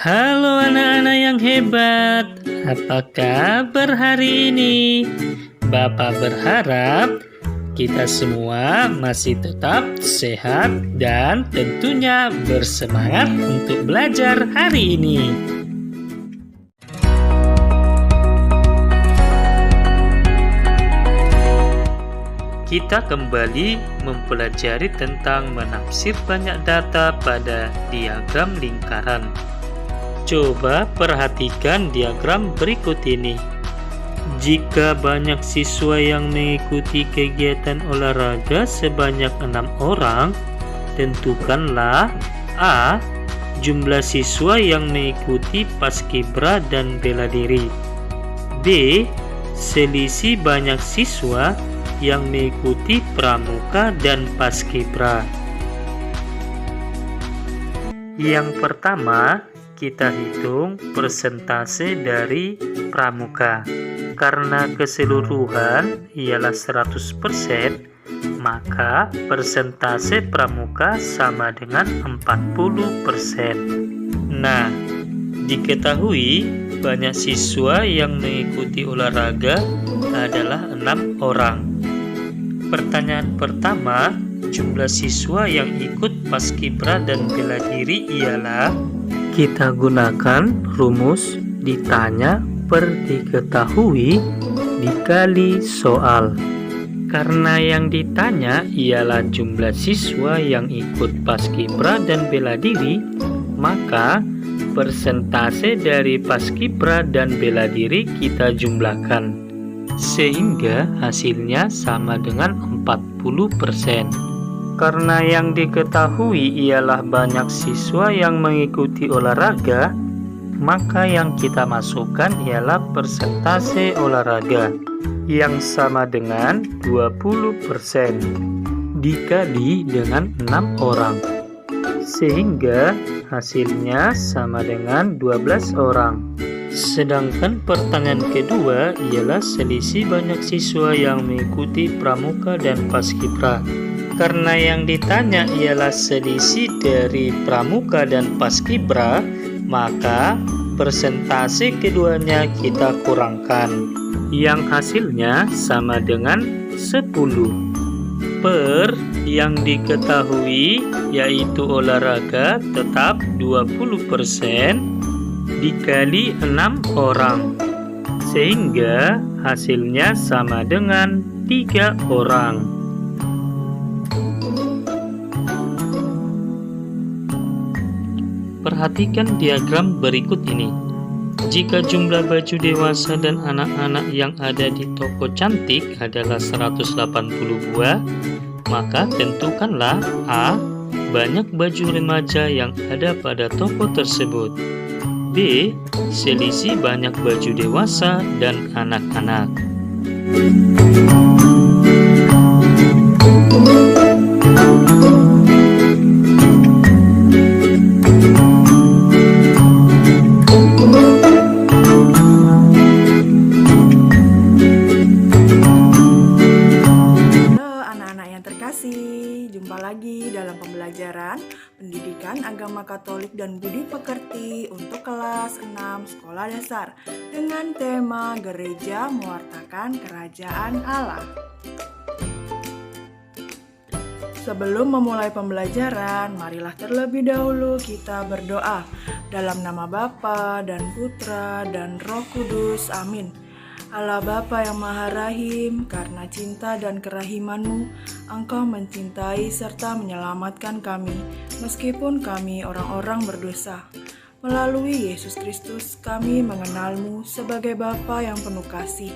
Halo anak-anak yang hebat, apa kabar hari ini? Bapak berharap kita semua masih tetap sehat dan tentunya bersemangat untuk belajar hari ini. Kita kembali mempelajari tentang menafsir banyak data pada diagram lingkaran. Coba perhatikan diagram berikut ini. Jika banyak siswa yang mengikuti kegiatan olahraga sebanyak 6 orang, tentukanlah A. Jumlah siswa yang mengikuti paskibra dan bela diri. B. Selisih banyak siswa yang mengikuti pramuka dan paskibra. Yang pertama, kita hitung persentase dari pramuka. Karena keseluruhan ialah 100%, maka persentase pramuka sama dengan 40%. Nah, diketahui banyak siswa yang mengikuti olahraga adalah 6 orang. Pertanyaan pertama, jumlah siswa yang ikut paskibra dan bela diri ialah, kita gunakan rumus ditanya per diketahui dikali soal. Karena yang ditanya ialah jumlah siswa yang ikut paskibra dan bela diri, maka persentase dari paskibra dan bela diri kita jumlahkan, sehingga hasilnya sama dengan 40%. Karena yang diketahui ialah banyak siswa yang mengikuti olahraga, maka yang kita masukkan ialah persentase olahraga yang sama dengan 20% dikali dengan 6 orang, sehingga hasilnya sama dengan 12 orang. Sedangkan pertanyaan kedua ialah selisih banyak siswa yang mengikuti pramuka dan paskibra. Karena yang ditanya ialah selisih dari pramuka dan paskibra, maka persentase keduanya kita kurangkan, yang hasilnya sama dengan 10 per yang diketahui yaitu olahraga tetap 20% dikali 6 orang, sehingga hasilnya sama dengan 3 orang. Perhatikan diagram berikut ini. Jika jumlah baju dewasa dan anak-anak yang ada di toko cantik adalah 180 buah, maka tentukanlah A. Banyak baju remaja yang ada pada toko tersebut. B. Selisih banyak baju dewasa dan anak-anak. Jumpa lagi dalam pembelajaran Pendidikan Agama Katolik dan Budi Pekerti untuk kelas 6 Sekolah Dasar dengan tema Gereja Mewartakan Kerajaan Allah. Sebelum memulai pembelajaran, marilah terlebih dahulu kita berdoa dalam nama Bapa dan Putra dan Roh Kudus. Amin. Allah Bapa yang Maha Rahim, karena cinta dan kerahiman-Mu, Engkau mencintai serta menyelamatkan kami, meskipun kami orang-orang berdosa. Melalui Yesus Kristus, kami mengenal-Mu sebagai Bapa yang penuh kasih.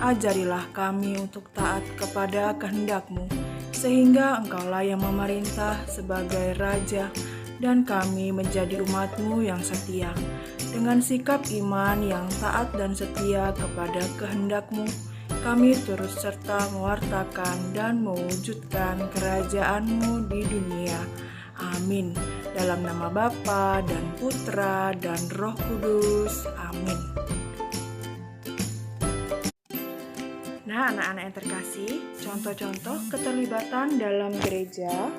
Ajarilah kami untuk taat kepada kehendak-Mu, sehingga Engkaulah yang memerintah sebagai Raja, dan kami menjadi umat-Mu yang setia. Dengan sikap iman yang taat dan setia kepada kehendak-Mu, kami turut serta mewartakan dan mewujudkan kerajaan-Mu di dunia. Amin. Dalam nama Bapa dan Putra dan Roh Kudus. Amin. Nah, anak-anak yang terkasih, contoh-contoh keterlibatan dalam gereja,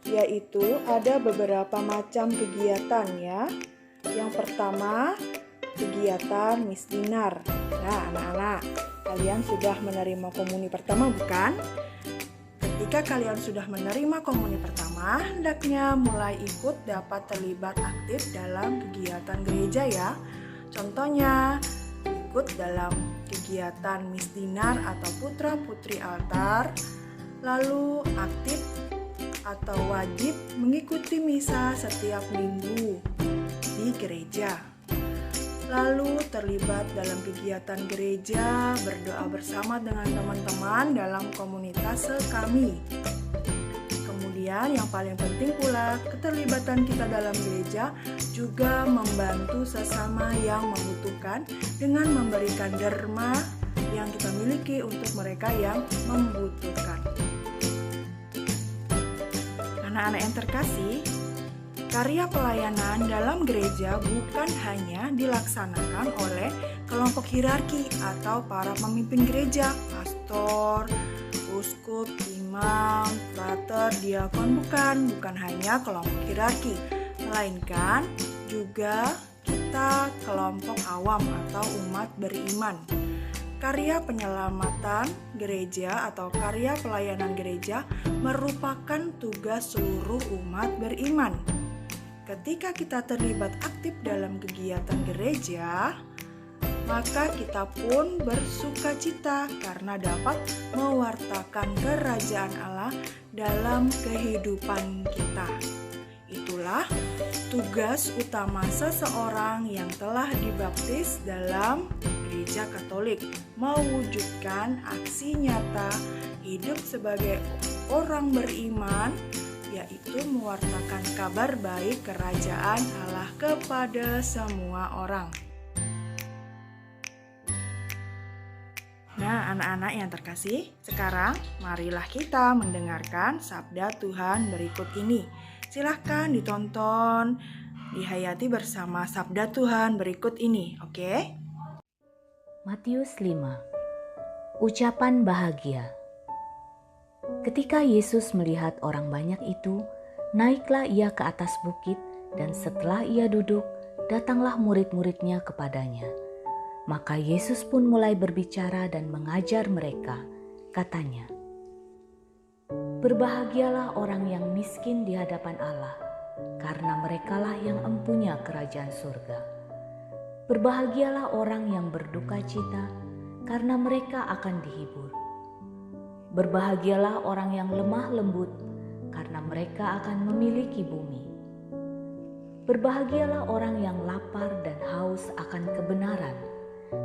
yaitu ada beberapa macam kegiatan ya. Yang pertama, kegiatan Miss Dinar. Nah, anak-anak, kalian sudah menerima komuni pertama bukan? Ketika kalian sudah menerima komuni pertama, hendaknya mulai ikut dapat terlibat aktif dalam kegiatan gereja ya. Contohnya, ikut dalam kegiatan Miss Dinar atau Putra Putri Altar, lalu aktif atau wajib mengikuti misa setiap minggu di gereja. Lalu terlibat dalam kegiatan gereja, berdoa bersama dengan teman-teman dalam komunitas sekami. Kemudian yang paling penting pula, keterlibatan kita dalam gereja juga membantu sesama yang membutuhkan dengan memberikan derma yang kita miliki untuk mereka yang membutuhkan. Anak-anak yang terkasih, karya pelayanan dalam gereja bukan hanya dilaksanakan oleh kelompok hierarki atau para pemimpin gereja, pastor, uskup, imam, frater, diakon, bukan hanya kelompok hierarki, melainkan juga kita kelompok awam atau umat beriman. Karya penyelamatan gereja atau karya pelayanan gereja merupakan tugas seluruh umat beriman. Ketika kita terlibat aktif dalam kegiatan gereja, maka kita pun bersuka cita karena dapat mewartakan kerajaan Allah dalam kehidupan kita. Itulah tugas utama seseorang yang telah dibaptis dalam Gereja Katolik, mewujudkan aksi nyata hidup sebagai orang beriman, yaitu mewartakan kabar baik kerajaan Allah kepada semua orang. Nah, anak-anak yang terkasih, sekarang marilah kita mendengarkan sabda Tuhan berikut ini. Silahkan ditonton, dihayati bersama sabda Tuhan berikut ini, oke? Matius 5. Ucapan bahagia. Ketika Yesus melihat orang banyak itu, naiklah ia ke atas bukit, dan setelah ia duduk, datanglah murid-muridnya kepadanya. Maka Yesus pun mulai berbicara dan mengajar mereka. Katanya, "Berbahagialah orang yang miskin di hadapan Allah, karena merekalah yang empunya kerajaan surga. Berbahagialah orang yang berduka cita, karena mereka akan dihibur. Berbahagialah orang yang lemah lembut, karena mereka akan memiliki bumi. Berbahagialah orang yang lapar dan haus akan kebenaran,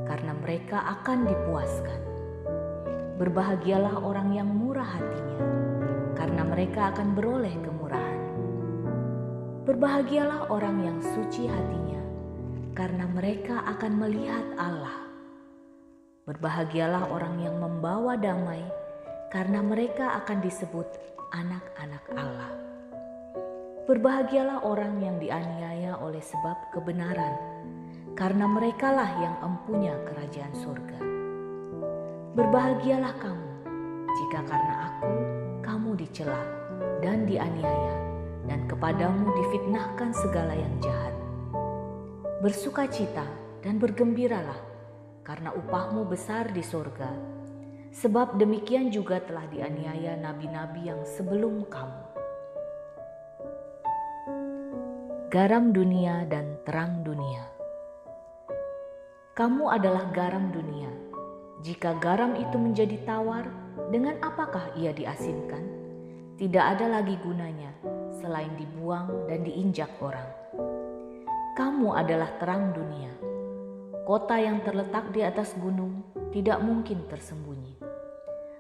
karena mereka akan dipuaskan. Berbahagialah orang yang murah hatinya, karena mereka akan beroleh kemurahan. Berbahagialah orang yang suci hatinya, karena mereka akan melihat Allah. Berbahagialah orang yang membawa damai, karena mereka akan disebut anak-anak Allah. Berbahagialah orang yang dianiaya oleh sebab kebenaran, karena merekalah yang empunya kerajaan surga. Berbahagialah kamu, jika karena aku, kamu dicela dan dianiaya, dan kepadamu difitnahkan segala yang jahat. Bersukacita dan bergembiralah, karena upahmu besar di surga, sebab demikian juga telah dianiaya nabi-nabi yang sebelum kamu." Garam dunia dan terang dunia. Kamu adalah garam dunia. Jika garam itu menjadi tawar, dengan apakah ia diasinkan? Tidak ada lagi gunanya selain dibuang dan diinjak orang. Kamu adalah terang dunia. Kota yang terletak di atas gunung tidak mungkin tersembunyi.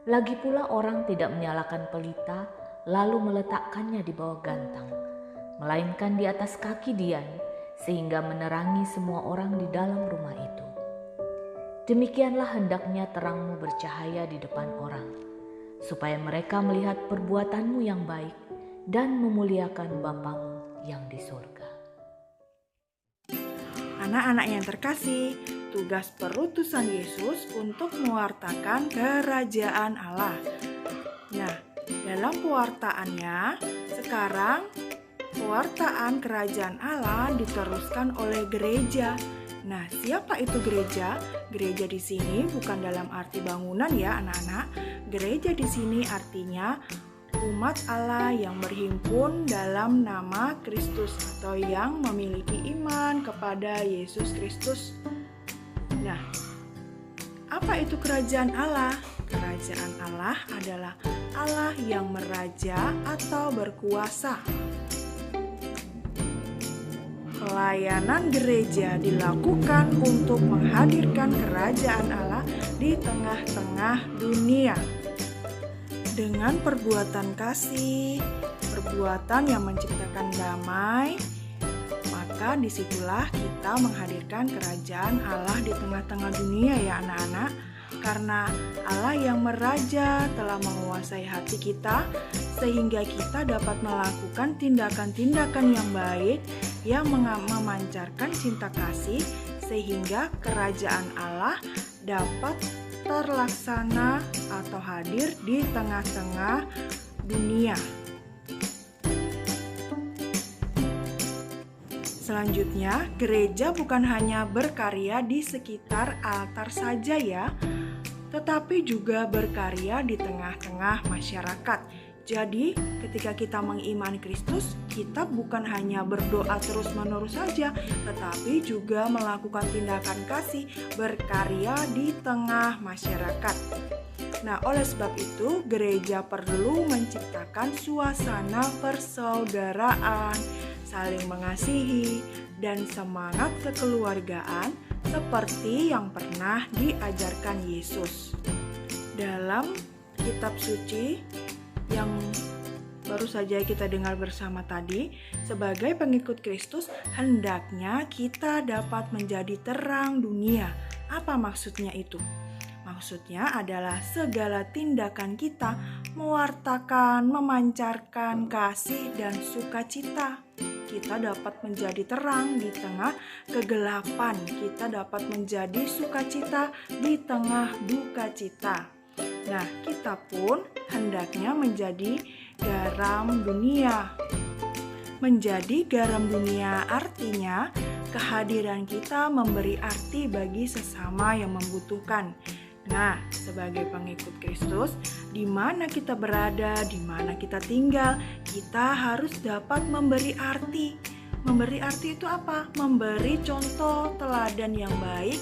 Lagi pula orang tidak menyalakan pelita lalu meletakkannya di bawah gantang, melainkan di atas kaki dian, sehingga menerangi semua orang di dalam rumah itu. Demikianlah hendaknya terangmu bercahaya di depan orang, supaya mereka melihat perbuatanmu yang baik dan memuliakan Bapamu yang di surga. Anak-anak yang terkasih, tugas perutusan Yesus untuk mewartakan kerajaan Allah. Nah, dalam pewartaannya, sekarang Pewartaan kerajaan Allah diteruskan oleh gereja. Nah, siapa itu gereja? Gereja di sini bukan dalam arti bangunan ya, anak-anak. Gereja di sini artinya umat Allah yang berhimpun dalam nama Kristus atau yang memiliki iman kepada Yesus Kristus. Nah, apa itu kerajaan Allah? Kerajaan Allah adalah Allah yang meraja atau berkuasa. Pelayanan gereja dilakukan untuk menghadirkan kerajaan Allah di tengah-tengah dunia. Dengan perbuatan kasih, perbuatan yang menciptakan damai, maka disitulah kita menghadirkan kerajaan Allah di tengah-tengah dunia ya anak-anak. Karena Allah yang meraja telah menguasai hati kita, sehingga kita dapat melakukan tindakan-tindakan yang baik yang memancarkan cinta kasih, sehingga kerajaan Allah dapat terlaksana atau hadir di tengah-tengah dunia. Selanjutnya, gereja bukan hanya berkarya di sekitar altar saja ya, tetapi juga berkarya di tengah-tengah masyarakat. Jadi, ketika kita mengimani Kristus, kita bukan hanya berdoa terus-menerus saja, tetapi juga melakukan tindakan kasih, berkarya di tengah masyarakat. Nah, oleh sebab itu, gereja perlu menciptakan suasana persaudaraan, saling mengasihi, dan semangat kekeluargaan seperti yang pernah diajarkan Yesus. Dalam kitab suci yang baru saja kita dengar bersama tadi, sebagai pengikut Kristus, hendaknya kita dapat menjadi terang dunia. Apa maksudnya itu? Maksudnya adalah segala tindakan kita mewartakan, memancarkan kasih dan sukacita. Kita dapat menjadi terang di tengah kegelapan. Kita dapat menjadi sukacita di tengah duka cita. Nah, kita pun hendaknya menjadi garam dunia. Menjadi garam dunia artinya kehadiran kita memberi arti bagi sesama yang membutuhkan. Nah, sebagai pengikut Kristus, di mana kita berada, di mana kita tinggal, kita harus dapat memberi arti. Memberi arti itu apa? Memberi contoh teladan yang baik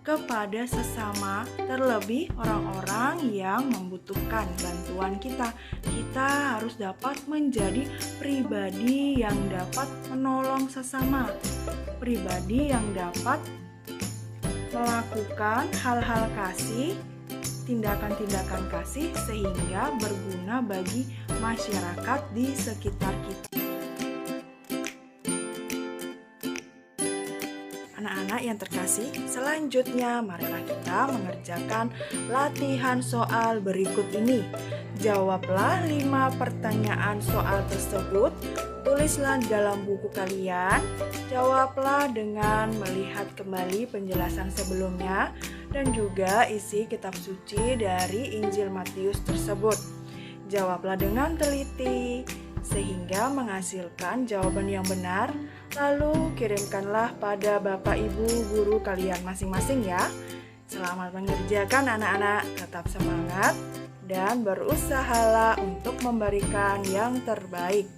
kepada sesama, terlebih orang-orang yang membutuhkan bantuan kita. Kita harus dapat menjadi pribadi yang dapat menolong sesama, pribadi yang dapat melakukan hal-hal kasih, tindakan-tindakan kasih sehingga berguna bagi masyarakat di sekitar kita. Anak-anak yang terkasih, selanjutnya marilah kita mengerjakan latihan soal berikut ini. Jawablah 5 pertanyaan soal tersebut. Tulislah dalam buku kalian. Jawablah dengan melihat kembali penjelasan sebelumnya dan juga isi kitab suci dari Injil Matius tersebut. Jawablah dengan teliti sehingga menghasilkan jawaban yang benar. Lalu kirimkanlah pada Bapak Ibu guru kalian masing-masing ya. Selamat mengerjakan anak-anak, tetap semangat dan berusahalah untuk memberikan yang terbaik.